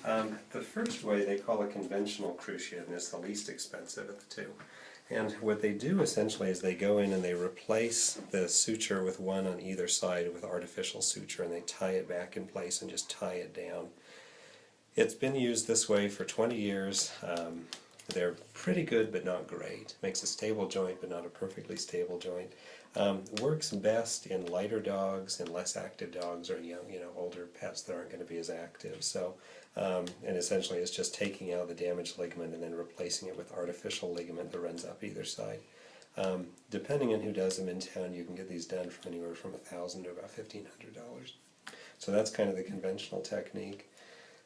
The first way they call a conventional cruciate, and it's the least expensive of the two. And what they do essentially is they go in and they replace the suture with one on either side with artificial suture, and they tie it back in place and just tie it down. It's been used this way for 20 years. They're pretty good but not great. Makes a stable joint but not a perfectly stable joint. Works best in lighter dogs and less active dogs, or young, older pets that aren't going to be as active. So, and essentially it's just taking out the damaged ligament and then replacing it with artificial ligament that runs up either side. Depending on who does them in town, you can get these done for anywhere from $1,000 to about $1,500. So that's kind of the conventional technique.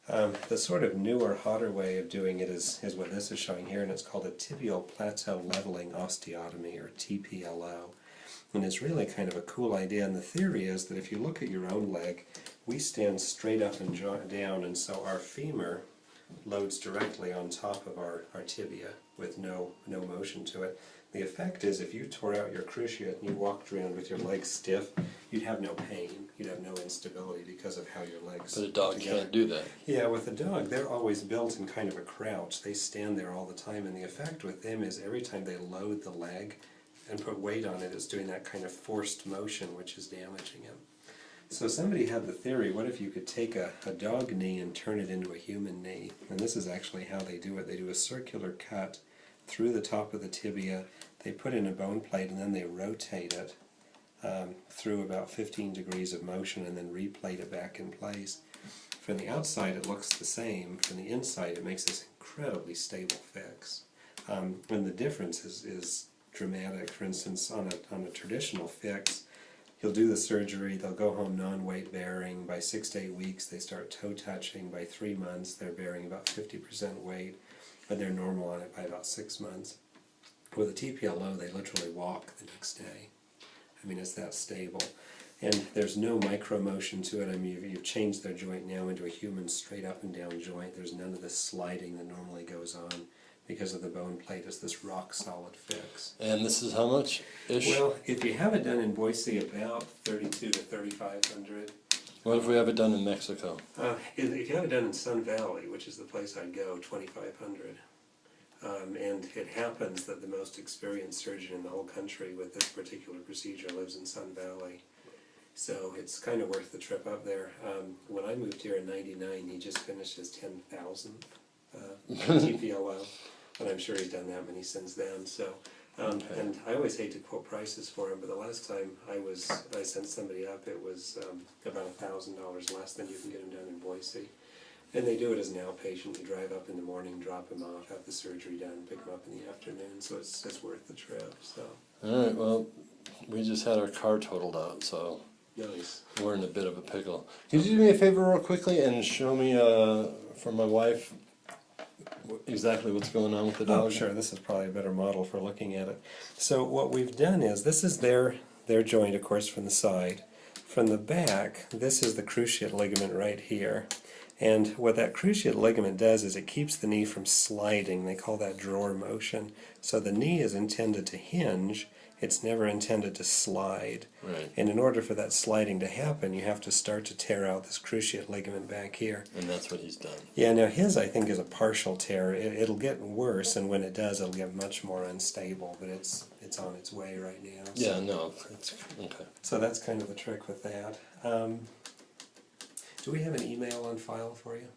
The sort of newer, hotter way of doing it is what this is showing here, and it's called a tibial plateau leveling osteotomy, or TPLO. And it's really kind of a cool idea, and the theory is that if you look at your own leg, we stand straight up and down, and so our femur loads directly on top of our tibia with no motion to it. The effect is if you tore out your cruciate and you walked around with your legs stiff, you'd have no pain, you'd have no instability because of how your legs But a dog can't do that. Yeah, with a dog, they're always built in kind of a crouch. They stand there all the time, and the effect with them is every time they load the leg and put weight on it, it's doing that kind of forced motion, which is damaging him. So somebody had the theory, what if you could take a dog knee and turn it into a human knee? And this is actually how they do it. They do a circular cut through the top of the tibia, they put in a bone plate, and then they rotate it through about 15 degrees of motion and then replate it back in place. From the outside it looks the same. From the inside it makes this incredibly stable fix. And the difference is dramatic. For instance, on a traditional fix, you'll do the surgery, they'll go home non-weight bearing. By 6 to 8 weeks they start toe touching. By 3 months they're bearing about 50% weight, but they're normal on it by about 6 months. With a TPLO they literally walk the next day. I mean, it's that stable. And there's no micro motion to it. I mean, you've changed their joint now into a human straight up and down joint. There's none of this sliding that normally goes on because of the bone plate. It's this rock solid fix. And this is how much-ish? Well, if you have it done in Boise, about $3,200 to $3,500. What if we have it done in Mexico? If you have it done in Sun Valley, which is the place I'd go, $2,500. And it happens that the most experienced surgeon in the whole country with this particular procedure lives in Sun Valley. So it's kind of worth the trip up there. When I moved here in '99, he just finished his 10,000th TPLO, and I'm sure he's done that many since then. So, and I always hate to quote prices for him, but the last time I sent somebody up, it was about $1,000 less than you can get him done in Boise. And they do it as an outpatient. You drive up in the morning, drop him off, have the surgery done, pick him up in the afternoon. So it's worth the trip. So. All right. Well, we just had our car totaled out, so Nice. we're in a bit of a pickle. Could you do me a favor real quickly and show me for my wife exactly what's going on with the dog? Oh, sure. This is probably a better model for looking at it. So what we've done is, this is their joint, of course, from the side. From the back, this is the cruciate ligament right here. And what that cruciate ligament does is it keeps the knee from sliding. They call that drawer motion. So the knee is intended to hinge. It's never intended to slide. Right. And in order for that sliding to happen, you have to start to tear out this cruciate ligament back here. And that's what he's done. Yeah, now his, I think, is a partial tear. It'll get worse, and when it does, it'll get much more unstable, but it's on its way right now. So. Yeah, no, it's okay. So that's kind of the trick with that. Do we have an email on file for you?